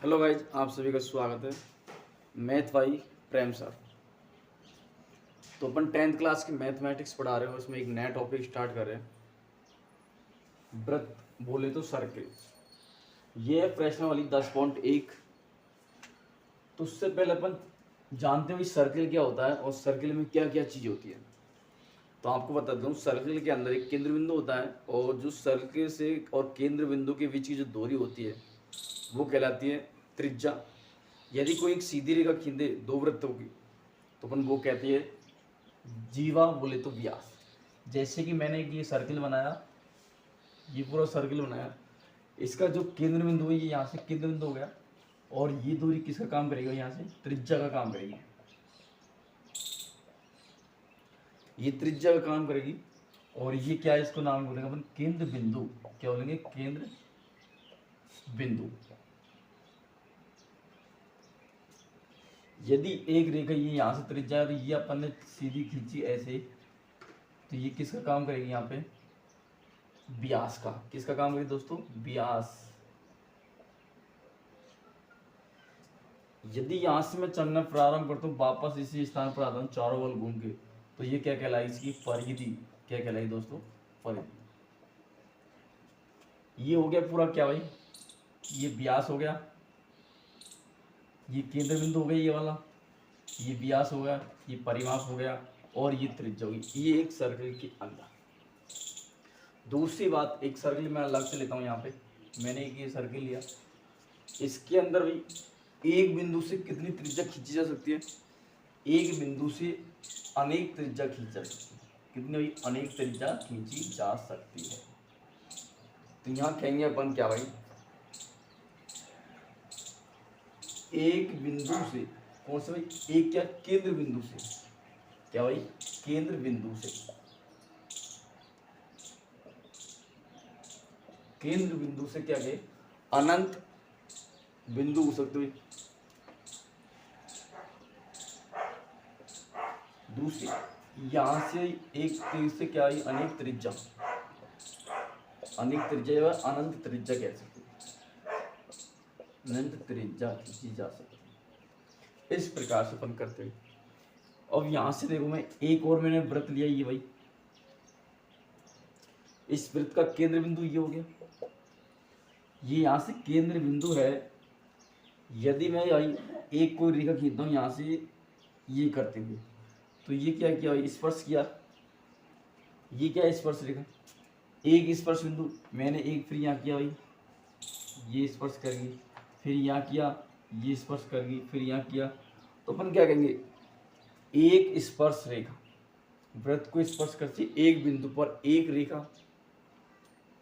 Hello guys, आप सभी का स्वागत है। मैथ भाई प्रेम सर। तो अपन 10th क्लास की मैथमेटिक्स पढ़ा रहे हैं, उसमें एक नया टॉपिक स्टार्ट कर रहे हैं। वृत्त बोले तो सर्किल। ये है प्रश्न वाली 10.1। तो उससे पहले अपन जानते हुए सर्किल क्या होता है और सर्किल में क्या क्या चीज़ होती है। तो आपको बता दूं, सर्किल के अंदर एक केंद्र बिंदु होता है और जो सर्किल से और केंद्र बिंदु के बीच की जो दूरी होती है वो कहलाती है त्रिज्या। यदि कोई एक सीधी रेखा खींचे दो वृत्तों की तो अपन वो कहते हैं जीवा बोले तो व्यास। जैसे कि मैंने एक ये सर्किल बनाया, ये पूरा सर्किल बनाया, इसका जो केंद्र बिंदु है ये यहाँ से केंद्र बिंदु हो गया और ये दूरी किसका काम करेगी, यहाँ से त्रिज्या का काम करेगी। ये त्रिज्या का काम करेगी और ये क्या है, इसको नाम बोलेंगे अपन केंद्र बिंदु। क्या बोलेंगे? केंद्र बिंदु। यदि एक रेखा ये यहाँ से त्रिज्या है तो ये अपन ने सीधी खींची ऐसे, तो ये किसका काम करेगी, यहाँ पे व्यास का। किसका काम करेगी दोस्तों? व्यास। यदि यहाँ से मैं चलना प्रारंभ करता हूँ, वापस इसी स्थान पर आता हूँ चारों ओर घूम के, तो ये क्या कहलाई? इसकी परिधि। क्या कहलाई दोस्तों? परिधि। ये हो गया पूरा क्या भाई, ये व्यास हो गया, ये केंद्र बिंदु हो गया ये वाला, ये व्यास हो गया, ये परिमाप हो गया और ये त्रिज्या होगी। ये एक सर्कल के अंदर। दूसरी बात, एक सर्कल मैं अलग से लेता हूँ। यहाँ पे मैंने एक ये सर्कल लिया, इसके अंदर भी एक बिंदु से कितनी त्रिज्या खींची जा सकती है? एक बिंदु से अनेक त्रिज्या खींची जा सकती है। कितनी हुई? अनेक त्रिज्या खींची जा सकती है। तो यहाँ कहेंगे अपन क्या भाई, एक बिंदु से, कौन से भाई? एक क्या? केंद्र बिंदु से। क्या भाई? केंद्र बिंदु से। केंद्र बिंदु से क्या कहे? अनंत बिंदु हो सकते हुए। दूसरी, यहां से एक तीर से क्या आई? अनेक त्रिज्या। अनेक त्रिज्या या अनंत त्रिज्या कह सकते हैं। अनंत त्रिज्या खींची जा सकती है। इस प्रकार से अपन करते हैं। अब यहां से देखो, मैं एक और मैंने वृत्त लिया, ये भाई इस वृत्त का केंद्र बिंदु ये हो गया। ये यहाँ से केंद्र बिंदु है। यदि मैं एक कोई रेखा खींचता हूँ यहाँ से ये करते हुए, तो ये क्या किया भाई? स्पर्श किया। ये क्या है? स्पर्श रेखा। एक स्पर्श बिंदु मैंने एक, फिर यहाँ किया भाई, ये स्पर्श कर गई, फिर यहाँ किया, ये स्पर्श कर गई, फिर यहाँ किया। तो अपन क्या कहेंगे? एक स्पर्श रेखा वृत्त को स्पर्श करती है एक बिंदु पर एक रेखा,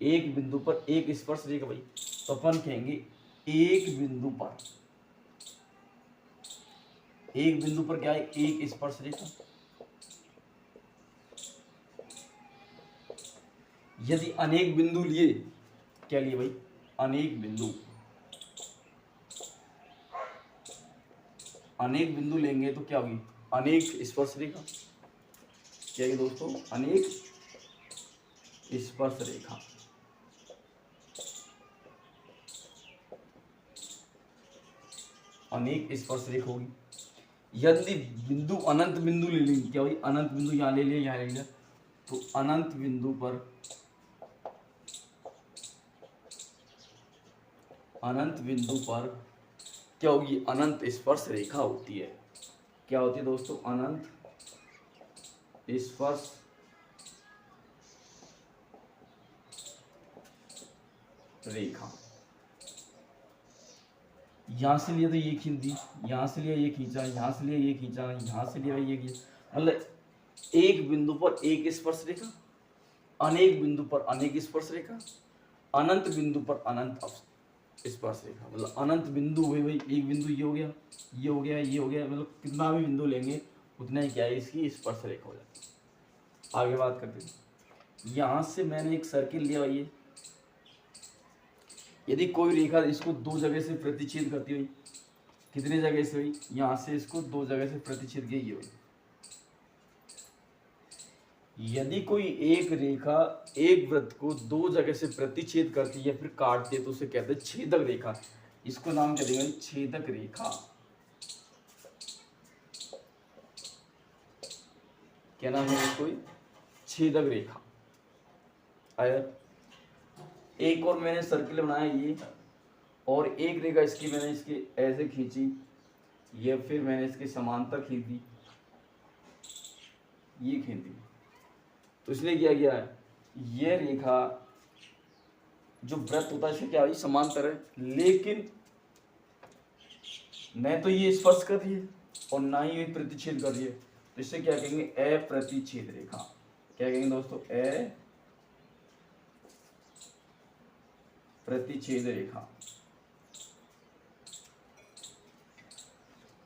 एक बिंदु पर एक स्पर्श रेखा भाई। तो अपन कहेंगे एक बिंदु पर, एक बिंदु पर क्या है? एक स्पर्श रेखा। यदि अनेक बिंदु लिए, क्या लिए भाई? अनेक बिंदु। अनेक बिंदु लेंगे तो क्या होगी? अनेक स्पर्श रेखा। क्या है दोस्तों? अनेक स्पर्श रेखा। अनेक स्पर्श रेखा होगी। यदि बिंदु अनंत बिंदु ले लेंगे, क्या भाई? अनंत बिंदु यहाँ ले लिया, यहाँ ले लिया, तो अनंत बिंदु पर, अनंत बिंदु पर क्या होगी? अनंत स्पर्श रेखा होती है। क्या होती है दोस्तों? अनंत स्पर्श रेखा। यहां से लिया तो ये खींच दी, यहां से लिया ये खींचा, यहां से लिया ये खींचा, यहां से लिया ये खींचा। मतलब एक बिंदु पर एक स्पर्श रेखा, अनेक बिंदु पर अनेक स्पर्श रेखा, अनंत बिंदु पर अनंत स्पर्श रेखा। मतलब अनंत बिंदु हुए भाई, एक बिंदु ये हो गया, ये हो गया, ये हो गया, मतलब कितना भी बिंदु लेंगे उतना ही क्या है? इसकी स्पर्श रेखा हो जाती है। आगे बात करते हैं। यहां से मैंने एक सर्किल लिया भाई, यदि कोई रेखा इसको दो जगह से प्रतिच्छेद करती हुई, कितने जगह से हुई? यहां से इसको दो जगह से प्रतिच्छेद की हुई। यदि कोई एक रेखा एक वृत्त को दो जगह से प्रतिच्छेद करती है फिर काटती है तो उसे कहते हैं छेदक रेखा। इसको नाम क्या देंगे? छेदक रेखा। क्या नाम है इसको? छेदक रेखा। आया। एक और मैंने सर्किल बनाया ये, और एक रेखा इसकी मैंने इसकी ऐसे खींची, ये फिर मैंने इसके समांतर खींची, ये खींची। तो इसलिए क्या किया है, ये रेखा जो वृत्त होता है इसका क्या है, समांतर है, लेकिन न तो ये स्पर्श कर रही है और ना ही ये प्रतिच्छेद कर रही है। तो इससे क्या कहेंगे? अप्रतिच्छेद रेखा। क्या कहेंगे दोस्तों? अप्रतिच्छेद रेखा।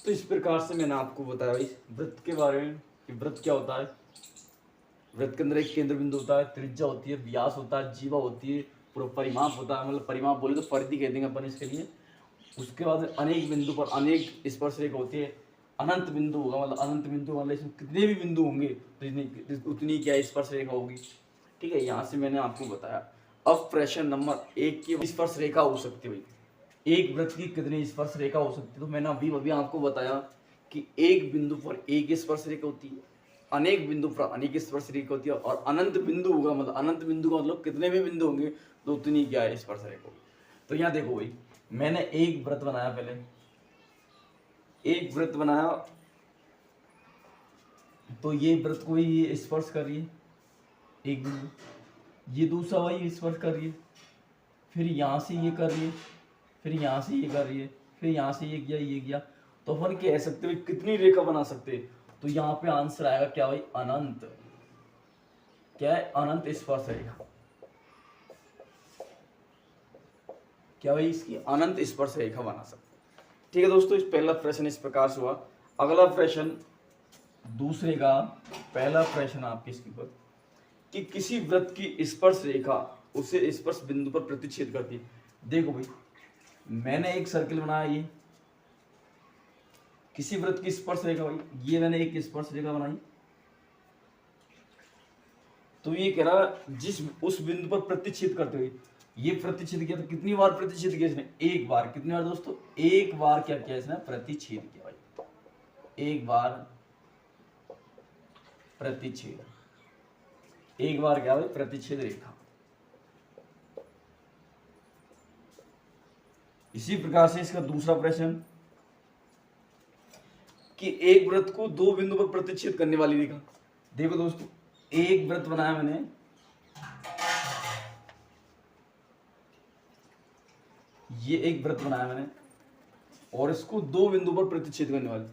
तो इस प्रकार से मैंने आपको बताया भाई वृत्त के बारे में कि वृत्त क्या होता है। वृत्त के अंदर एक केंद्र बिंदु होता है, त्रिज्या होती है, व्यास होता है, जीवा होती है, पूरा परिमाप होता है, मतलब परिमाप बोले तो परिधि कह देंगे अपन इसके लिए। उसके बाद अनेक बिंदु पर अनेक स्पर्श रेखा होती है। अनंत बिंदु होगा, मतलब अनंत बिंदु मतलब इसमें कितने भी बिंदु होंगे तो उतनी क्या स्पर्श रेखा होगी। ठीक है, यहाँ से मैंने आपको बताया। अब प्रश्न नंबर 1 की स्पर्श रेखा हो सकती है भाई, एक वृत्त की कितनी स्पर्श रेखा हो सकती है? तो मैंने अभी आपको बताया कि एक बिंदु पर एक स्पर्श रेखा होती है, अनेक बिंदु पर अनेक स्पर्श रेखा होती है, और अनंत बिंदु होगा, मतलब अनंत बिंदु का मतलब कितने भी बिंदु होंगे तो उतनी क्या है स्पर्श रेखा होगी। तो यहाँ देखो भाई, मैंने एक वृत्त बनाया, पहले एक वृत्त बनाया, तो ये वृत्त को ये स्पर्श कर रही है एक बिंदु, ये दूसरा वही स्पर्श कर रही है, फिर यहाँ से ये कर रही है, फिर यहाँ से ये कर रही है, फिर यहाँ से ये किया। तो अपन कह सकते हैं कितनी रेखा बना सकते हैं? तो यहाँ पे आंसर आएगा क्या भाई? अनंत। क्या है? अनंत स्पर्श रेखा। क्या भाई? इसकी अनंत स्पर्श रेखा बना सकते। ठीक है दोस्तों, इस पहला प्रश्न इस प्रकार से हुआ। अगला प्रश्न दूसरे का पहला प्रश्न आपके इसके ऊपर कि किसी वृत्त की स्पर्श रेखा उसे स्पर्श बिंदु पर प्रतिच्छेद करती है। देखो भाई, मैंने एक सर्किल बनाया, ये किसी वृत्त की स्पर्श रेखा भाई, ये मैंने एक स्पर्श रेखा बनाई, तो ये कह रहा जिस उस बिंदु पर प्रतिच्छेद करते हुए, ये प्रतिच्छेद किया, तो कितनी बार प्रतिच्छेद किया इसने? एक बार। कितनी बार दोस्तों? एक बार क्या किया इसने? प्रतिच्छेद किया भाई, एक बार प्रतिच्छेद, एक बार क्या भाई? प्रतिच्छेद रेखा। इसी प्रकार से इसका दूसरा प्रश्न कि एक वृत्त को दो बिंदु पर प्रतिच्छेद करने वाली रेखा। देखो दोस्तों, एक वृत्त बनाया मैंने, ये एक वृत्त बनाया मैंने, और इसको दो बिंदु पर प्रतिच्छेद करने वाली।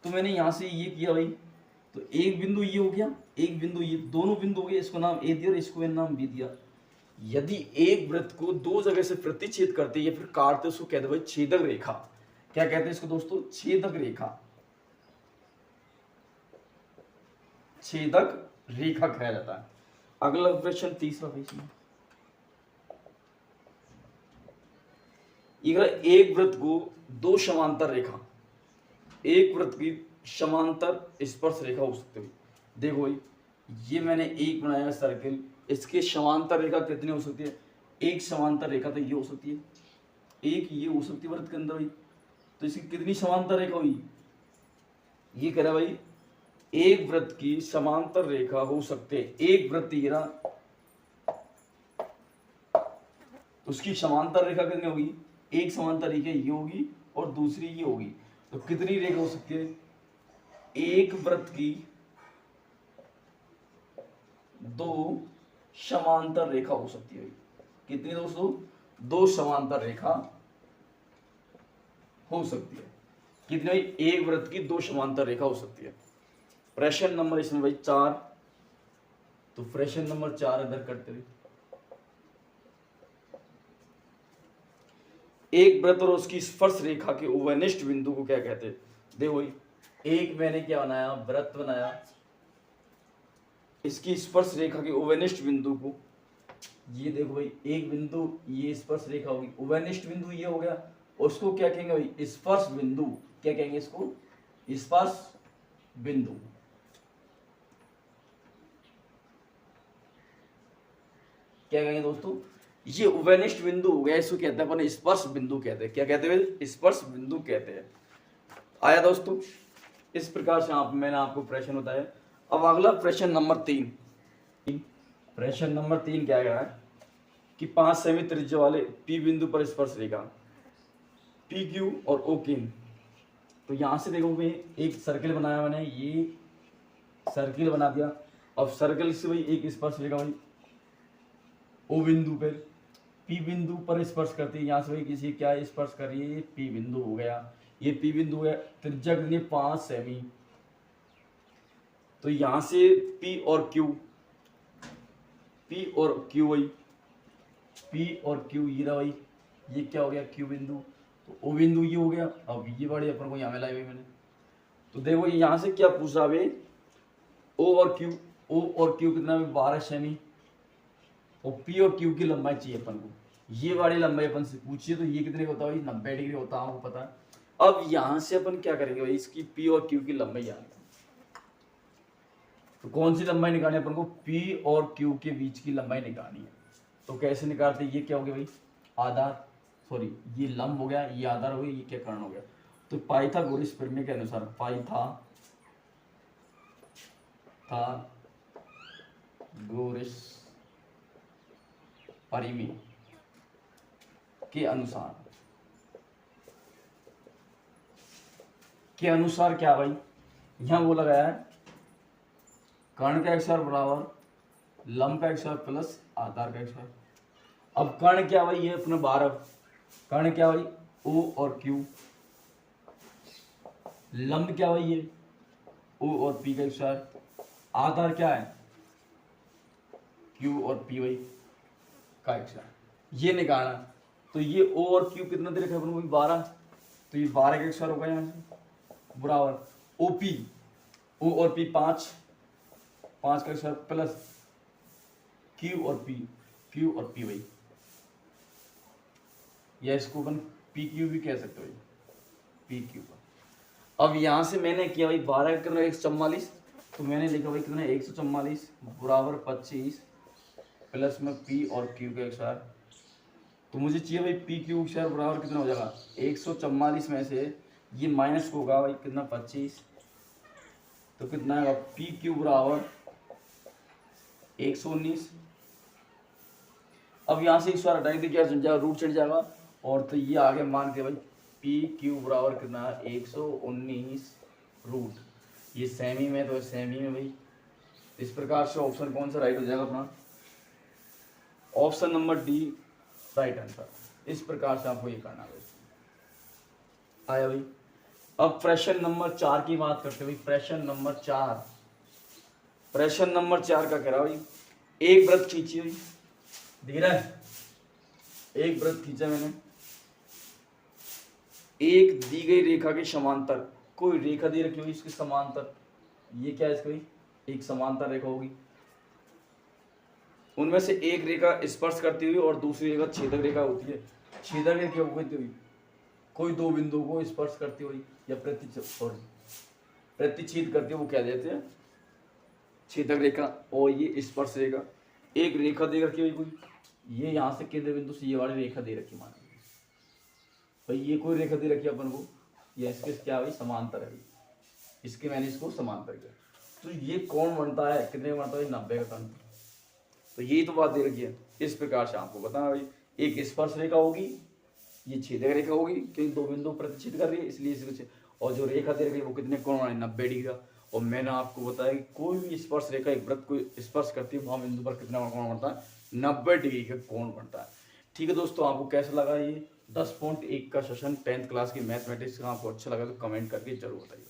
तो मैंने यहां से ये किया भाई, तो एक बिंदु ये हो गया, एक बिंदु ये, दोनों बिंदु हो गए, इसको नाम ए दिया और इसको मैंने नाम बी दिया। यदि एक वृत्त को दो जगह से प्रतिच्छेद करते या फिर काटते, उसको कहते भाई छेदक रेखा। क्या कहते हैं इसको दोस्तों? छेदक रेखा। छेदक रेखा कहा जाता है। अगला प्रश्न तीसरा भाई, एक वृत्त को दो समांतर रेखा, एक वृत्त की समांतर स्पर्श रेखा हो सकती है। देखो भाई, ये मैंने एक बनाया सर्किल, इसके समांतर रेखा कितनी हो सकती है? एक समांतर रेखा तो ये हो सकती है, एक ये हो सकती है वृत्त के अंदर भाई। तो इसकी कितनी समांतर रेखा हुई? ये कह रहा भाई एक वृत्त की समांतर रेखा हो सकते हैं, एक वृत्त ये रहा, उसकी समांतर रेखा कितनी होगी? एक समांतर रेखा ये होगी और दूसरी ये होगी। तो कितनी रेखा हो सकती है? एक वृत्त की दो समांतर रेखा हो सकती है। कितनी दोस्तों? दो समांतर रेखा हो सकती है। कितनी भाई? एक वृत्त की दो समांतर रेखा हो सकती है। प्रश्न नंबर इसमें भाई 4, तो प्रश्न नंबर 4 इधर करते हुए, एक वृत्त और उसकी स्पर्श रेखा के उभयनिष्ठ बिंदु को क्या कहते हैं? देखो एक मैंने क्या बनाया? वृत्त बनाया, इसकी स्पर्श रेखा के उभयनिष्ठ बिंदु को, ये देखो भाई एक बिंदु, ये स्पर्श रेखा होगी, उभयनिष्ठ बिंदु ये हो गया, उसको क्या कहेंगे भाई? स्पर्श बिंदु। क्या कहेंगे इसको? स्पर्श बिंदु। क्या कहेंगे दोस्तों? ये उभयनिष्ठ बिंदु हो गया, इसको कहते हैं अपन स्पर्श बिंदु कहते हैं। क्या कहते हैं? स्पर्श बिंदु कहते हैं। आया दोस्तों, इस प्रकार से मैंने आपको प्रश्न बताया। अब अगला प्रश्न नंबर 3। प्रश्न नंबर 3 क्या है कि 5 सेमी त्रिज्या वाले पी बिंदु पर स्पर्श रेखा पी क्यू और ओ किन। तो यहां से देखो मैं एक सर्किल बनाया, मैंने ये सर्किल बना दिया। अब सर्किल से भाई एक स्पर्श रेखा भाई ओ बिंदु पर पी बिंदु पर स्पर्श करती है। यहाँ से भाई किसी क्या स्पर्श कर रही है? ये पी बिंदु हो गया, ये पी बिंदु है, त्रिज्या कितनी? 5 सेमी। तो यहां से पी और क्यू भाई पी और क्यू ये रहा भाई, ये क्या हो गया? क्यू बिंदु। तो ओ बिंदु ये हो गया। अब ये बड़ी अपन को यहाँ में लाई हुई मैंने। तो देखो यहाँ से क्या पूछ रहा है? ओ और क्यू कितना? 12 सेमी। और पी और क्यू की लंबाई चाहिए अपन को, ये वाली लंबाई अपन से पूछिए। तो ये कितने होता है? 90 डिग्री होता है, आपको पता है। अब यहाँ से अपन क्या करेंगे भाई? इसकी पी और क्यू की लंबाई आनी। तो कौन सी लंबाई निकालनी है अपन को? पी और क्यू के बीच की लंबाई निकालनी है। तो कैसे निकालते? ये क्या हो गया भाई? आधार, सॉरी ये लंब हो गया, ये आधार हो गया, ये क्या कर्ण हो गया? तो पाइथागोरस प्रमेय के अनुसार पाइथागोरस परिमेय के अनुसार क्या भाई? यहां बोला गया है कर्ण का x बराबर लंब का x प्लस आधार का x। अब कर्ण क्या भाई? ये अपने 12। कर्ण क्या भाई? O और Q। लंब क्या भाई? ये O और P का x। आधार क्या है? Q और P भाई का x। ये निकालना। तो ये O और Q कितना दे रखा है अपन को? 12। तो ये 12 का x होगा यहाँ से बराबर OP, O और P 5 का x प्लस Q और P भाई, या इसको अपन पी क्यू भी कह सकते हो भाई, पी क्यू का। अब यहाँ से मैंने किया भाई 12 कितना? 144। तो मैंने लिखा भाई कितना? 144 बराबर 25 प्लस में पी और क्यू का x। तो मुझे चाहिए भाई पी क्यू x बराबर कितना हो जाएगा? 144 में से ये माइनस होगा भाई कितना? 25। तो कितना आएगा? पी क्यू बराबर 119। अब यहाँ से x हटाएंगे तो क्या चल जाएगा? रूट चढ़ जाएगा। और तो ये आगे मान के भाई पी क्यू बराबर कितना? 119 रूट। ये सेमी में, तो सेमी में भाई। इस प्रकार से ऑप्शन कौन सा राइट हो जाएगा अपना? Option number D right answer. इस प्रकार से आपको ये करना है। आया भाई। अब प्रश्न नंबर 4 की बात करते हुए, प्रश्न नंबर 4 का कह रहा भाई एक वृत्त खींची हुई, धीरे एक वृत्त खींचा मैंने, एक दी गई रेखा के समांतर कोई रेखा दी रखी होगी इसके समांतर। ये क्या है? इसकी एक समांतर रेखा होगी, उनमें से एक रेखा स्पर्श करती हुई और दूसरी रेखा छेदक रेखा होती है। छेदक रेखा होती हुई कोई दो बिंदु को स्पर्श करती हुई या प्रतिच्छेद करती है, वो क्या देते हैं? छेदक रेखा। और ये स्पर्श रेखा, एक रेखा दे रखी हुई कोई, ये यहाँ से केंद्र बिंदु से ये वाली रेखा दे रखी माना भाई, ये कोई रेखा दे रखी है अपन को, या इसके क्या भाई? समांतर है। इसके मैंने इसको समांतर किया। तो ये कौन बनता है? कितने का बनता है? 90 का कोण। तो यही तो बात दे रखी है। इस प्रकार से आपको बताना भाई, एक स्पर्श रेखा होगी, ये छेदक रेखा होगी क्योंकि दो बिंदु प्रतिच्छेद कर रही है इसलिए इसको, और जो रेखा दे रखी है वो कितने कोण है? 90 डिग्री का। और मैंने आपको बताया कि कोई भी स्पर्श रेखा एक वृत्त को स्पर्श करती है, वहां बिंदु पर कितना कोण बनता है? 90 डिग्री का कोण बनता है। ठीक है दोस्तों, आपको कैसा लगा ये 10.1 का सेशन 10th क्लास की मैथमेटिक्स का? आपको अच्छा लगा तो कमेंट करके जरूर बताइए।